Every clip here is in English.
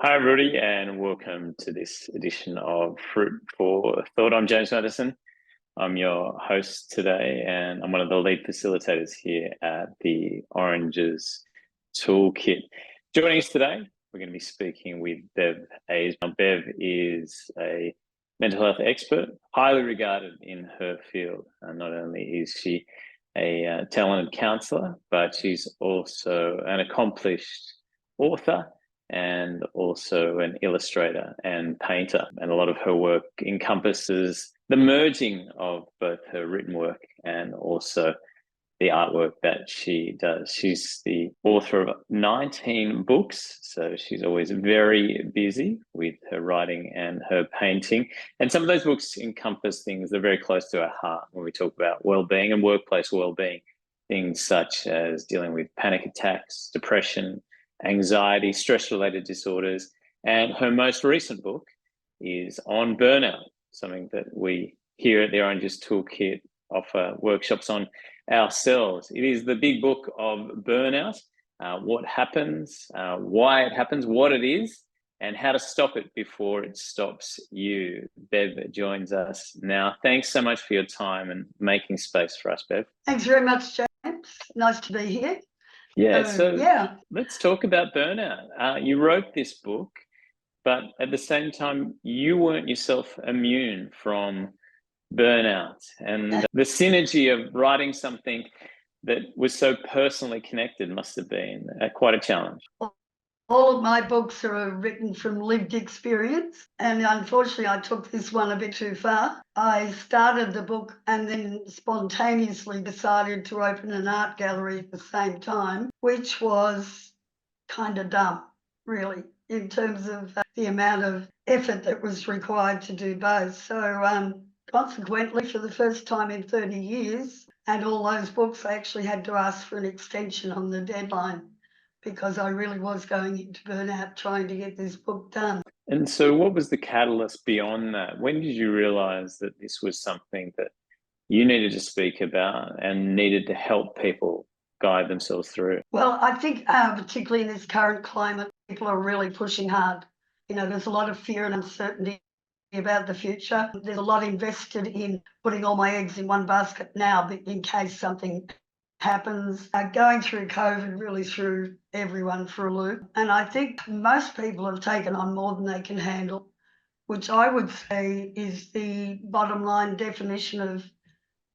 Hi, everybody, and welcome to this edition of Fruit for Thought. I'm James Mathison. I'm your host today, and I'm one of the lead facilitators here at the Oranges Toolkit. Joining us today, we're going to be speaking with Bev Aisbett. Now, Bev is a mental health expert, highly regarded in her field. Not only is she a talented counsellor, but she's also an accomplished author and also an illustrator and painter. And a lot of her work encompasses the merging of both her written work and also the artwork that she does. She's the author of 19 books, so she's always very busy with her writing and her painting. And some of those books encompass things that are very close to our heart when we talk about well-being and workplace well-being, things such as dealing with panic attacks, depression, anxiety, stress-related disorders. And her most recent book is on burnout, something that we here at the Oranges Toolkit offer workshops on ourselves. It is the big book of burnout, what happens, why it happens, what it is, and how to stop it before it stops you. Bev joins us now. Thanks so much for your time and making space for us, Bev. Thanks very much, James. Nice to be here. So let's talk about burnout. You wrote this book, but at the same time, you weren't yourself immune from burnout, and the synergy of writing something that was so personally connected must have been quite a challenge. All of my books are written from lived experience, and unfortunately I took this one a bit too far. I started the book and then spontaneously decided to open an art gallery at the same time, which was kind of dumb, really, in terms of the amount of effort that was required to do both. So consequently, for the first time in 30 years, and all those books, I actually had to ask for an extension on the deadline because I really was going into burnout trying to get this book done. And so what was the catalyst beyond that? When did you realise that this was something that you needed to speak about and needed to help people guide themselves through? Well, I think particularly in this current climate, people are really pushing hard. You know, there's a lot of fear and uncertainty about the future. There's a lot invested in putting all my eggs in one basket now in case something happens. Going through COVID really threw everyone for a loop. And I think most people have taken on more than they can handle, which I would say is the bottom line definition of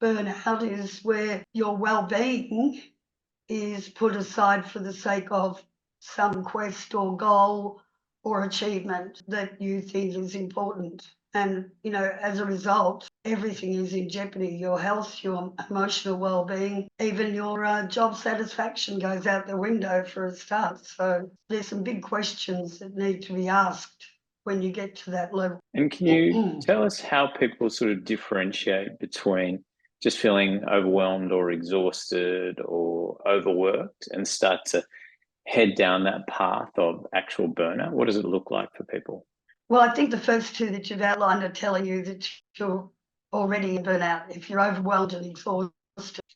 burnout, is where your well-being is put aside for the sake of some quest or goal or achievement that you think is important. And, you know, as a result, everything is in jeopardy. Your health, your emotional well-being, even your job satisfaction goes out the window for a start. So there's some big questions that need to be asked when you get to that level. And can you tell us how people sort of differentiate between just feeling overwhelmed or exhausted or overworked and start to head down that path of actual burnout? What does it look like for people? Well, I think the first two that you've outlined are telling you that you're already in burnout. If you're overwhelmed and exhausted,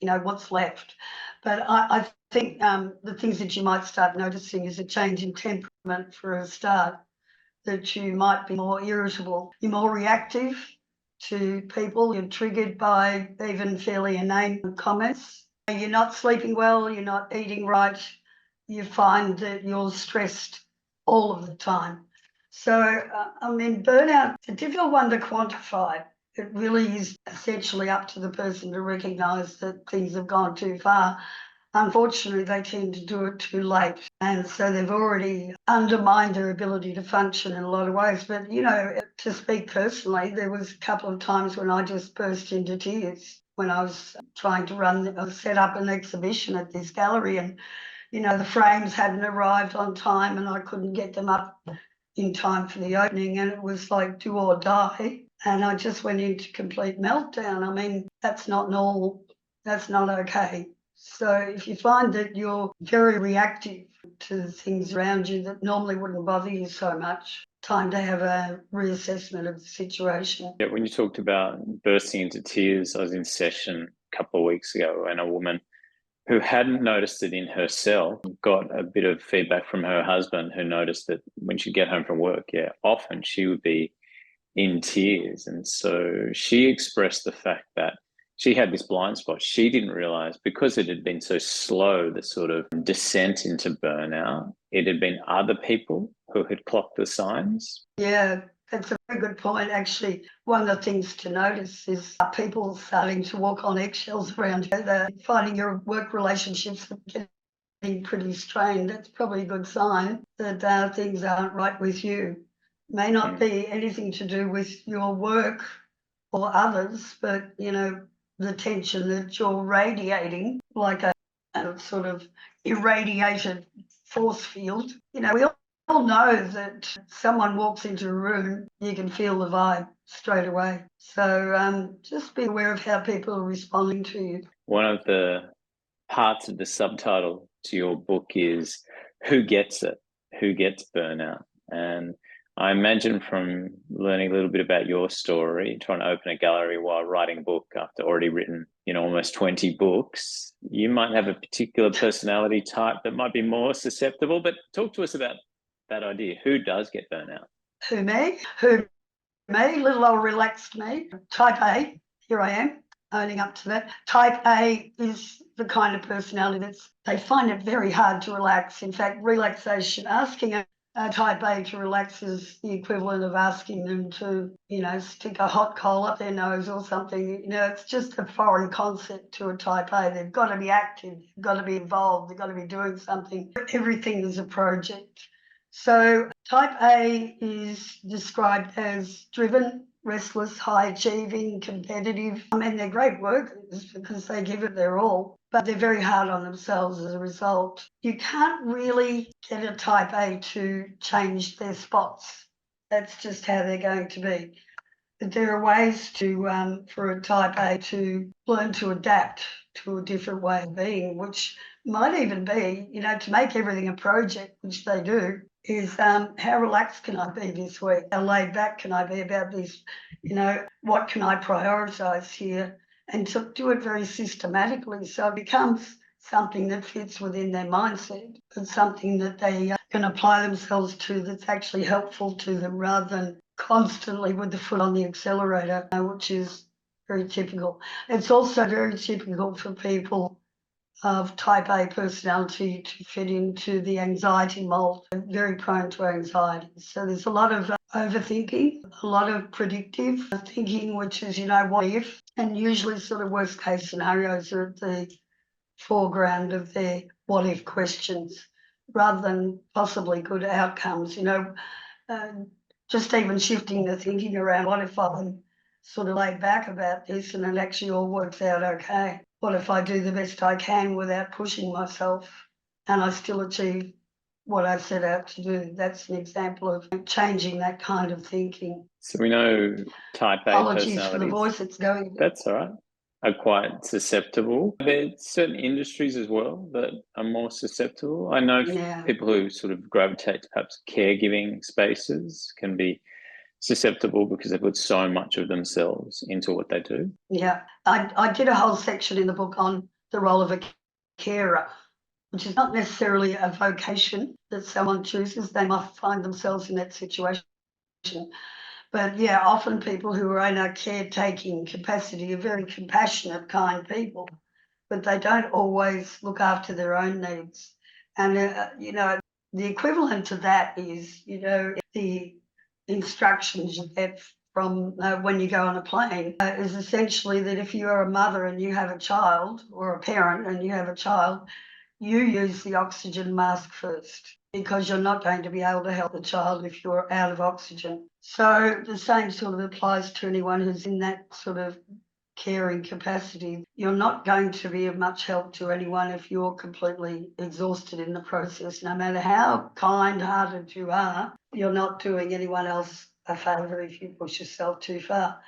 you know, what's left? But I think the things that you might start noticing is a change in temperament for a start, that you might be more irritable, you're more reactive to people, you're triggered by even fairly inane comments. You're not sleeping well, you're not eating right, you find that you're stressed all of the time. So, I mean, burnout, it's a difficult one to quantify. It really is essentially up to the person to recognise that things have gone too far. Unfortunately, they tend to do it too late. And so they've already undermined their ability to function in a lot of ways. But, you know, to speak personally, there was a couple of times when I just burst into tears when I was trying to set up an exhibition at this gallery, and, you know, the frames hadn't arrived on time and I couldn't get them up in time for the opening, and it was like do or die. And I just went into complete meltdown. I mean, that's not normal. That's not okay. So if you find that you're very reactive to things around you that normally wouldn't bother you so much, time to have a reassessment of the situation. Yeah, when you talked about bursting into tears, I was in session a couple of weeks ago and a woman who hadn't noticed it in herself, got a bit of feedback from her husband, who noticed that when she'd get home from work, often she would be in tears. And so she expressed the fact that she had this blind spot. She didn't realize, because it had been so slow, the sort of descent into burnout, it had been other people who had clocked the signs. Yeah, that's a very good point. Actually, one of the things to notice is people starting to walk on eggshells around you. They're finding your work relationships getting pretty strained. That's probably a good sign that things aren't right with you. May not be anything to do with your work or others, but, the tension that you're radiating, like a sort of irradiated force field. We all know that someone walks into a room, you can feel the vibe straight away. So just be aware of how people are responding to you. One of the parts of the subtitle to your book is "Who Gets It? Who Gets Burnout?" And I imagine, from learning a little bit about your story, trying to open a gallery while writing a book after already written, almost 20 books, you might have a particular personality type that might be more susceptible. But talk to us about that idea. Who does get burnout? Who, me? Little old relaxed me. Type A, here I am, owning up to that. Type A is the kind of personality they find it very hard to relax. In fact, relaxation, asking a type A to relax is the equivalent of asking them to, stick a hot coal up their nose or something. It's just a foreign concept to a type A. They've got to be active, they've got to be involved, they've got to be doing something. Everything is a project. So type A is described as driven, restless, high achieving, competitive. They're great workers because they give it their all, but they're very hard on themselves as a result. You can't really get a type A to change their spots. That's just how they're going to be. But there are ways to for a type A to learn to adapt to a different way of being, which might even be, to make everything a project, which they do, is how relaxed can I be this week? How laid back can I be about this? What can I prioritise here? And to do it very systematically, so it becomes something that fits within their mindset, and something that they can apply themselves to that's actually helpful to them, rather than constantly with the foot on the accelerator, which is very typical. It's also very typical for people of type A personality to fit into the anxiety mold, and very prone to anxiety. So there's a lot of overthinking, a lot of predictive thinking, which is, what if, and usually sort of worst case scenarios are at the foreground of their what if questions, rather than possibly good outcomes. Just even shifting the thinking around, what if I'm sort of laid back about this and it actually all works out okay? What if I do the best I can without pushing myself and I still achieve what I set out to do? That's an example of changing that kind of thinking. So we know type A Apologies for the personalities. voice, it's going. That's all right. Are quite susceptible. There are certain industries as well that are more susceptible. I know people who sort of gravitate to perhaps caregiving spaces can be susceptible because they put so much of themselves into what they do. Yeah, I did a whole section in the book on the role of a carer, which is not necessarily a vocation that someone chooses. They might find themselves in that situation. But yeah, often people who are in a caretaking capacity are very compassionate, kind people, but they don't always look after their own needs. And, the equivalent to that is, the instructions you get from when you go on a plane is essentially that if you are a mother and you have a child, or a parent and you have a child, you use the oxygen mask first, because you're not going to be able to help the child if you're out of oxygen. So the same sort of applies to anyone who's in that sort of caring capacity. You're not going to be of much help to anyone if you're completely exhausted in the process. No matter how kind-hearted you are, you're not doing anyone else a favour if you push yourself too far.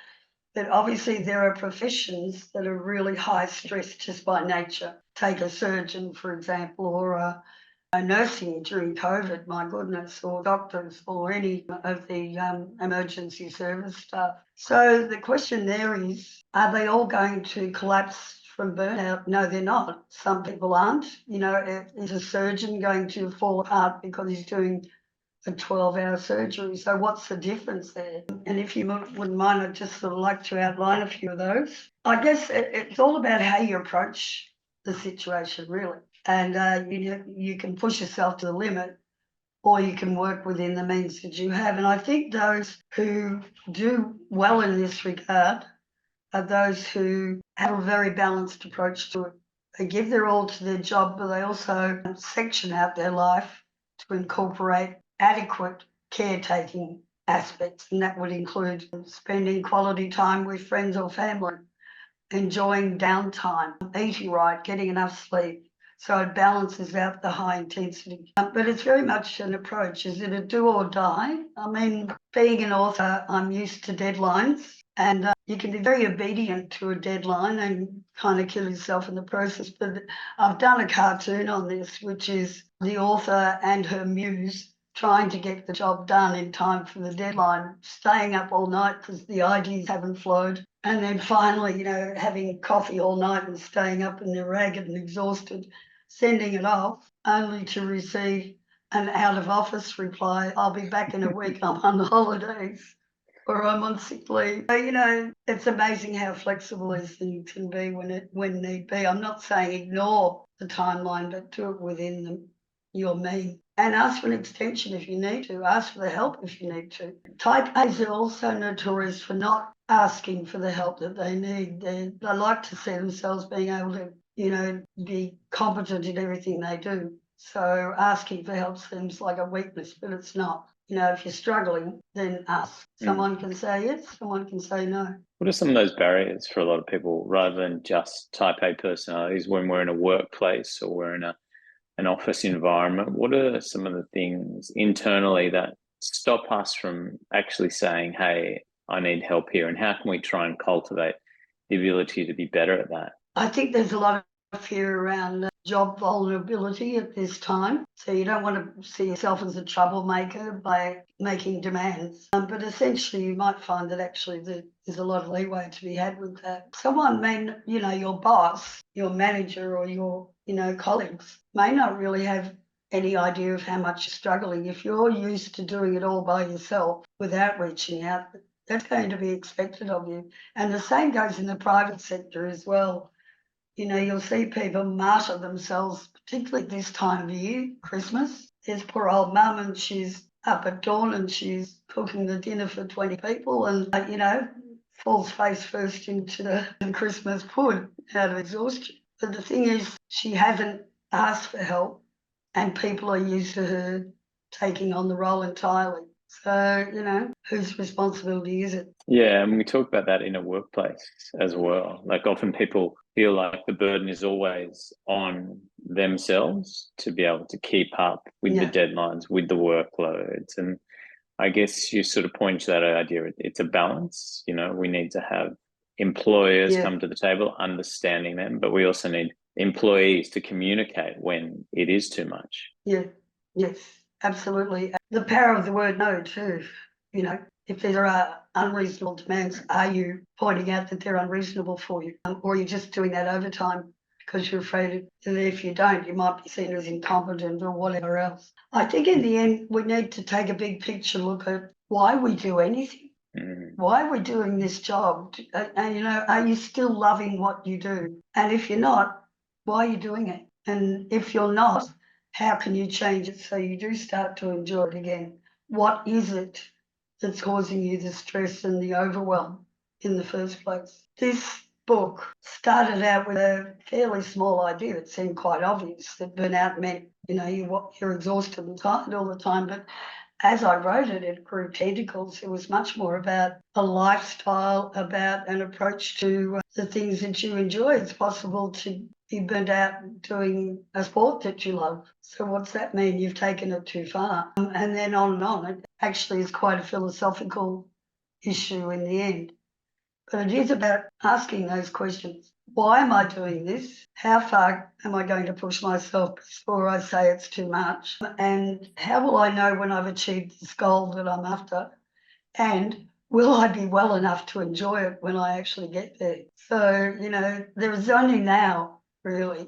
But obviously there are professions that are really high stress just by nature. Take a surgeon, for example, or a nursing during COVID, my goodness, or doctors, or any of the emergency service staff. So the question there is, are they all going to collapse from burnout? No, they're not. Some people aren't. You know, is a surgeon going to fall apart because he's doing a 12-hour surgery? So what's the difference there? And if you wouldn't mind, I'd just sort of like to outline a few of those. I guess it's all about how you approach the situation, really. And you can push yourself to the limit, or you can work within the means that you have. And I think those who do well in this regard are those who have a very balanced approach to it. They give their all to their job, but they also section out their life to incorporate adequate caretaking aspects. And that would include spending quality time with friends or family, enjoying downtime, eating right, getting enough sleep. So it balances out the high intensity. But it's very much an approach. Is it a do or die? I mean, being an author, I'm used to deadlines, and you can be very obedient to a deadline and kind of kill yourself in the process. But I've done a cartoon on this, which is the author and her muse trying to get the job done in time for the deadline, staying up all night because the ideas haven't flowed. And then finally, you know, having coffee all night and staying up and they're ragged and exhausted, sending it off, only to receive an out of office reply, I'll be back in a week, I'm on holidays, or I'm on sick leave. So, you know, it's amazing how flexible these things can be when need be. I'm not saying ignore the timeline, but do it within your means. And ask for an extension if you need to. Ask for the help if you need to. Type A's are also notorious for not asking for the help that they need. They like to see themselves being able to, you know, be competent in everything they do. So asking for help seems like a weakness, but it's not. You know, if you're struggling, then ask. Someone can say yes, someone can say no. What are some of those barriers for a lot of people, rather than just type A personalities, when we're in a workplace or we're in an office environment? What are some of the things internally that stop us from actually saying, hey, I need help here? And how can we try and cultivate the ability to be better at that? I think there's a lot of fear around job vulnerability at this time. So you don't want to see yourself as a troublemaker by making demands. But essentially you might find that actually there's a lot of leeway to be had with that. Someone may, you know, your boss, your manager, or your, you know, colleagues may not really have any idea of how much you're struggling. If you're used to doing it all by yourself without reaching out, that's going to be expected of you. And the same goes in the private sector as well. You know, you'll see people martyr themselves, particularly this time of year, Christmas. There's poor old mum, and she's up at dawn and she's cooking the dinner for 20 people and, you know, falls face first into the Christmas pud out of exhaustion. But the thing is, she hasn't asked for help, and people are used to her taking on the role entirely. So, you know, whose responsibility is it? Yeah, and we talk about that in a workplace as well. Like, often people feel like the burden is always on themselves to be able to keep up with the deadlines, with the workloads. And I guess you sort of point to that idea, it's a balance. You know, we need to have employers come to the table, understanding them, but we also need employees to communicate when it is too much. Yeah, yes, absolutely. The power of the word no too, you know. If there are unreasonable demands, are you pointing out that they're unreasonable for you? Or are you just doing that overtime because you're afraid that if you don't, you might be seen as incompetent or whatever else? I think in the end, we need to take a big picture look at why we do anything. Why are we doing this job? And, you know, are you still loving what you do? And if you're not, why are you doing it? And if you're not, how can you change it so you do start to enjoy it again? What is it that's causing you the stress and the overwhelm in the first place? This book started out with a fairly small idea. It seemed quite obvious that burnout meant, you know, you're exhausted and tired all the time. But as I wrote it, it grew tentacles. It was much more about a lifestyle, about an approach to the things that you enjoy. It's possible to be burnt out doing a sport that you love. So what's that mean? You've taken it too far. And then on and on. It actually is quite a philosophical issue in the end. But it is about asking those questions. Why am I doing this? How far am I going to push myself before I say it's too much? And how will I know when I've achieved this goal that I'm after? And will I be well enough to enjoy it when I actually get there? So, there is only now, really,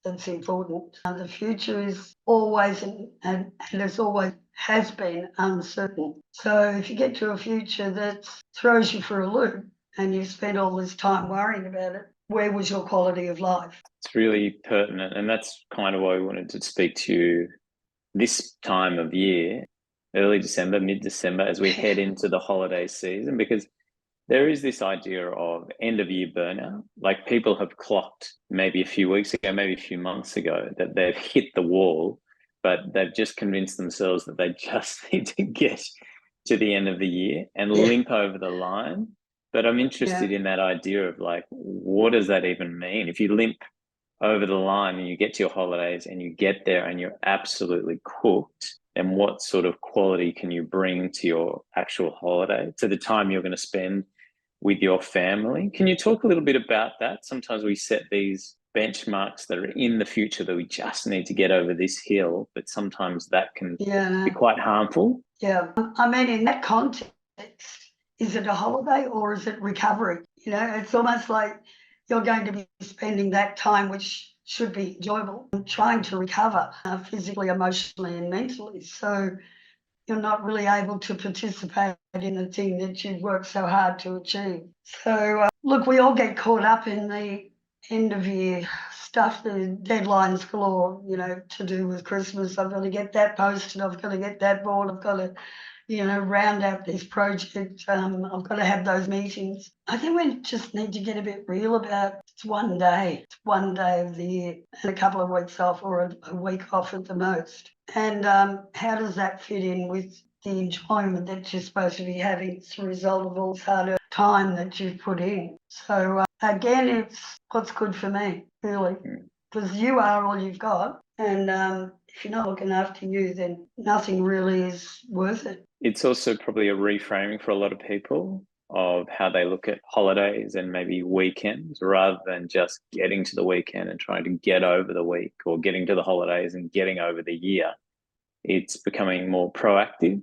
that's important. And the future is always and as always has been uncertain. So if you get to a future that throws you for a loop and you've spent all this time worrying about it, where was your quality of life? It's really pertinent, and that's kind of why we wanted to speak to you this time of year, early December, mid-December, as we head into the holiday season, because there is this idea of end of year burnout. Like, people have clocked maybe a few weeks ago, maybe a few months ago, that they've hit the wall, but they've just convinced themselves that they just need to get to the end of the year and limp over the line. But I'm interested in that idea of, like, what does that even mean? If you limp over the line and you get to your holidays and you get there and you're absolutely cooked, and what sort of quality can you bring to your actual holiday, to the time you're going to spend with your family? Can you talk a little bit about that? Sometimes we set these benchmarks that are in the future, that we just need to get over this hill, but sometimes that can be quite harmful. Yeah. I mean, in that context, is it a holiday or is it recovery? It's almost like you're going to be spending that time, which should be enjoyable, trying to recover physically, emotionally, and mentally. So you're not really able to participate in the thing that you've worked so hard to achieve. So, look, we all get caught up in the end of year stuff, the deadlines galore, to do with Christmas. I've got to get that posted, I've got to get that board, I've got to, round out this project, I've got to have those meetings. I think we just need to get a bit real about it's one day of the year, and a couple of weeks off, or a week off at the most. And how does that fit in with the enjoyment that you're supposed to be having as a result of all this harder time that you've put in? So again, it's what's good for me, really, because you are all you've got, and if you're not looking after you, then nothing really is worth it. It's also probably a reframing for a lot of people of how they look at holidays and maybe weekends, rather than just getting to the weekend and trying to get over the week, or getting to the holidays and getting over the year. It's becoming more proactive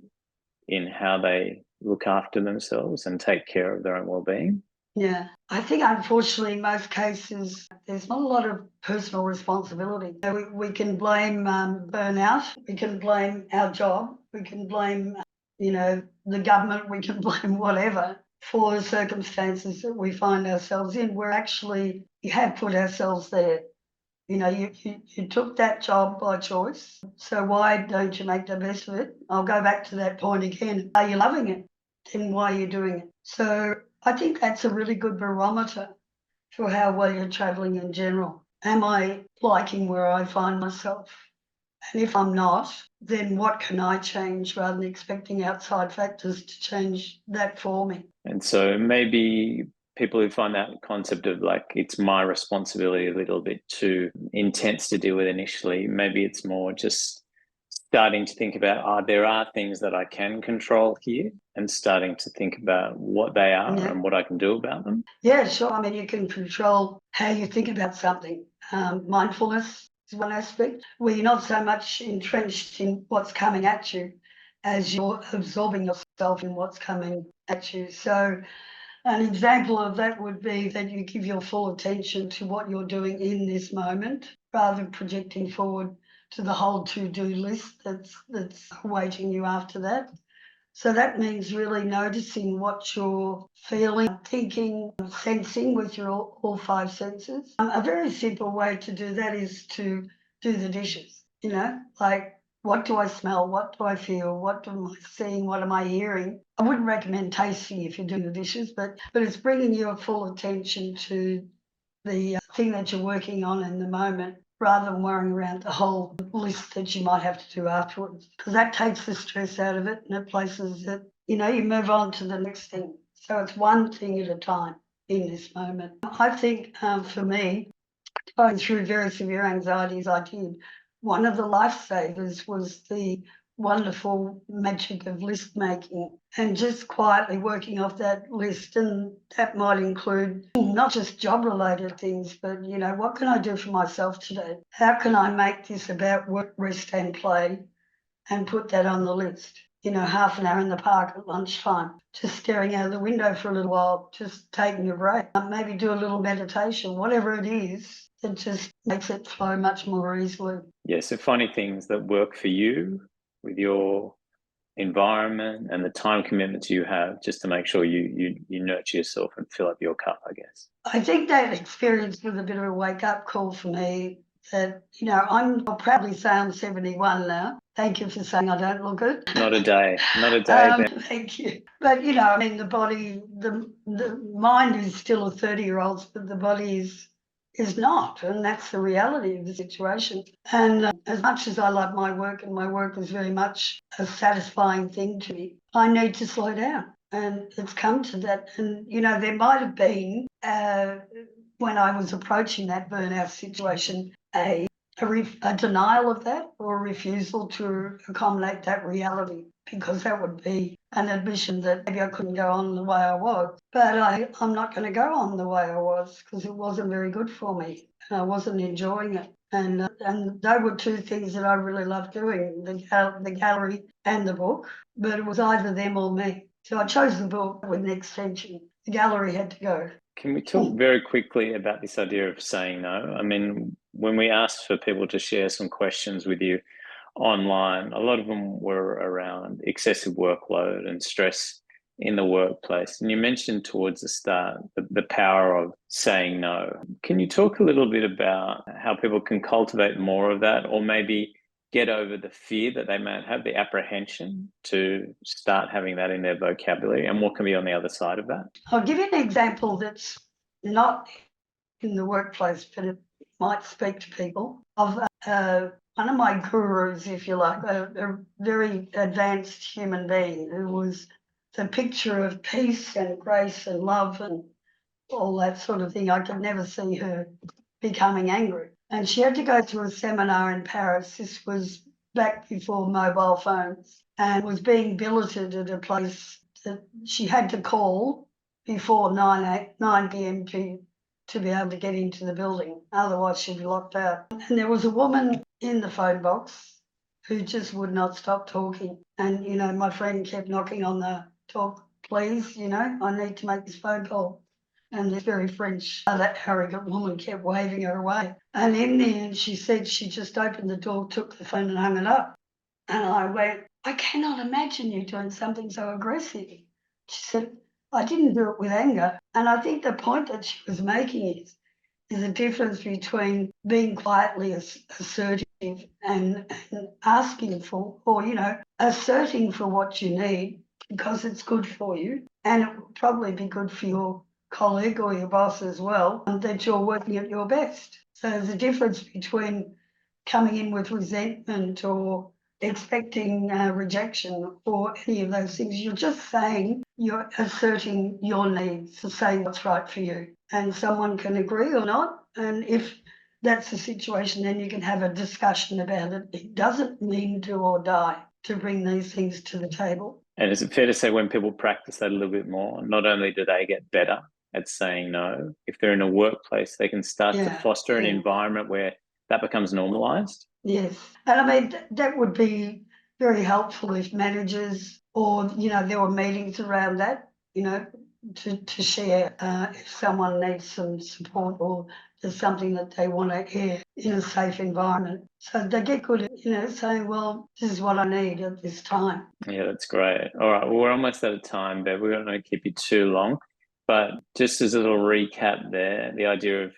in how they look after themselves and take care of their own well-being. Yeah, I think unfortunately in most cases there's not a lot of personal responsibility. We can blame burnout, we can blame our job, we can blame the government, we can blame whatever for the circumstances that we find ourselves in. We're actually, we have put ourselves there. You took that job by choice, so why don't you make the best of it? I'll go back to that point again. Are you loving it? Then why are you doing it? So I think that's a really good barometer for how well you're travelling in general. Am I liking where I find myself? And if I'm not, then what can I change, rather than expecting outside factors to change that for me? And so maybe people who find that concept of, like, it's my responsibility a little bit too intense to deal with initially, maybe it's more just starting to think about, there are things that I can control here, and starting to think about what they are and what I can do about them. Yeah, sure. I mean, you can control how you think about something. Mindfulness is one aspect where you're not so much entrenched in what's coming at you as you're absorbing yourself in what's coming at you. So an example of that would be that you give your full attention to what you're doing in this moment, rather than projecting forward to the whole to-do list that's awaiting you after that. So that means really noticing what you're feeling, thinking, sensing with your all five senses. A very simple way to do that is to do the dishes, like, what do I smell? What do I feel? What am I seeing? What am I hearing? I wouldn't recommend tasting if you're doing the dishes, but it's bringing your full attention to the thing that you're working on in the moment, rather than worrying around the whole list that you might have to do afterwards, because that takes the stress out of it, and it places it, you move on to the next thing. So it's one thing at a time in this moment. I think for me, going through very severe anxieties I did, one of the lifesavers was the wonderful magic of list making, and just quietly working off that list. And that might include not just job related things, but what can I do for myself today? How can I make this about work, rest and play, and put that on the list? half an hour in the park at lunchtime, just staring out of the window for a little while, just taking a break. Maybe do a little meditation, whatever it is, it just makes it flow much more easily. Yeah, so finding things that work for you with your environment and the time commitments you have, just to make sure you nurture yourself and fill up your cup, I guess. I think that experience was a bit of a wake-up call for me that, I'll proudly say I'm 71 now. Thank you for saying I don't look it. Not a day. Thank you. But, the body, the mind is still a 30-year-old's, but the body is not. And that's the reality of the situation. And as much as I love my work, and my work is very much a satisfying thing to me, I need to slow down. And it's come to that. And, there might have been, when I was approaching that burnout situation, a denial of that, or a refusal to accommodate that reality, because that would be an admission that maybe I couldn't go on the way I was. But I'm not going to go on the way I was, because it wasn't very good for me and I wasn't enjoying it. And they were two things that I really loved doing, the gallery and the book, but it was either them or me. So I chose the book with an extension. The gallery had to go. Can we talk very quickly about this idea of saying no? I mean, when we asked for people to share some questions with you online, a lot of them were around excessive workload and stress in the workplace. And you mentioned towards the start the power of saying no. Can you talk a little bit about how people can cultivate more of that, or maybe get over the fear that they might have, the apprehension to start having that in their vocabulary, and what can be on the other side of that? I'll give you an example that's not in the workplace, but it might speak to people, of one of my gurus, if you like, a very advanced human being who was the picture of peace and grace and love and all that sort of thing. I could never see her becoming angry. And she had to go to a seminar in Paris. This was back before mobile phones, and was being billeted at a place that she had to call before 9 p.m. to be able to get into the building. Otherwise, she'd be locked out. And there was a woman in the phone box who just would not stop talking. And, my friend kept knocking on the door, please, I need to make this phone call. And this very French, that arrogant woman kept waving her away. And in the end, she said she just opened the door, took the phone and hung it up. And I went, I cannot imagine you doing something so aggressive. She said, I didn't do it with anger. And I think the point that she was making is the difference between being quietly assertive and asking for, or, asserting for what you need because it's good for you. And it will probably be good for your colleague or your boss as well, that you're working at your best. So there's a difference between coming in with resentment or expecting rejection or any of those things. You're just saying, you're asserting your needs, to saying what's right for you. And someone can agree or not. And if that's the situation, then you can have a discussion about it. It doesn't mean do or die to bring these things to the table. And is it fair to say when people practice that a little bit more, not only do they get better at saying no, if they're in a workplace, they can start to foster an environment where that becomes normalized? Yes. And I mean, that would be very helpful if managers, or, there were meetings around that, to share if someone needs some support or there's something that they want to hear in a safe environment. So they get good at, saying, well, this is what I need at this time. Yeah, that's great. All right, well, we're almost out of time, Bev. We don't want to keep you too long. But just as a little recap there, the idea of,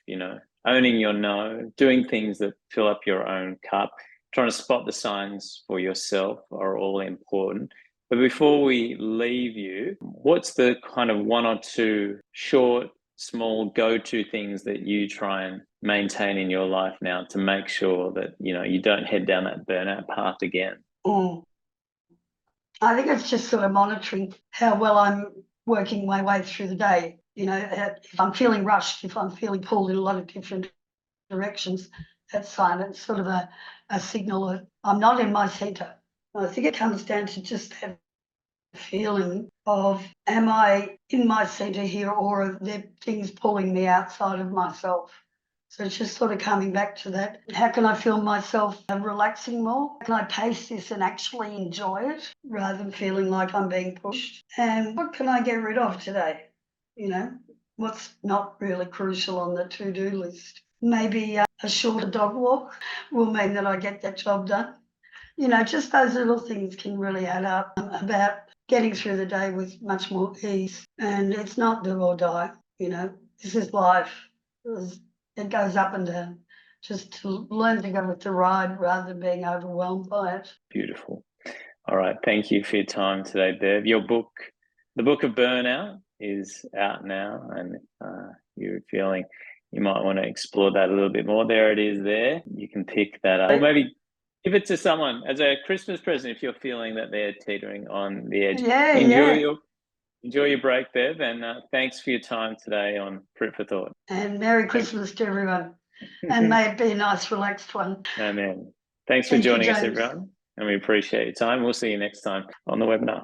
owning your no, doing things that fill up your own cup, trying to spot the signs for yourself are all important. But before we leave you, what's the kind of one or two short, small go-to things that you try and maintain in your life now to make sure that, you don't head down that burnout path again? I think it's just sort of monitoring how well I'm working my way through the day. If I'm feeling rushed, if I'm feeling pulled in a lot of different directions, that's fine. It's sort of a signal that I'm not in my centre. I think it comes down to just that feeling of, am I in my centre here, or are there things pulling me outside of myself? So it's just sort of coming back to that. How can I feel myself relaxing more? Can I pace this and actually enjoy it rather than feeling like I'm being pushed? And what can I get rid of today? You know, what's not really crucial on the to-do list? Maybe a shorter dog walk will mean that I get that job done. You know, just those little things can really add up about getting through the day with much more ease. And it's not do or die, you know, this is life. It goes up and down. Just to learn to go with the ride rather than being overwhelmed by it. Beautiful. All right. Thank you for your time today, Bev. Your book, The Book of Burnout, is out now, and you're feeling you might want to explore that a little bit more. There it is there. You can pick that up. Or maybe give it to someone as a Christmas present if you're feeling that they're teetering on the edge. Enjoy your break, Bev, and thanks for your time today on Fruit for Thought. And Merry Christmas to everyone. And may it be a nice, relaxed one. Amen. Thanks for joining us, everyone, and we appreciate your time. We'll see you next time on the webinar.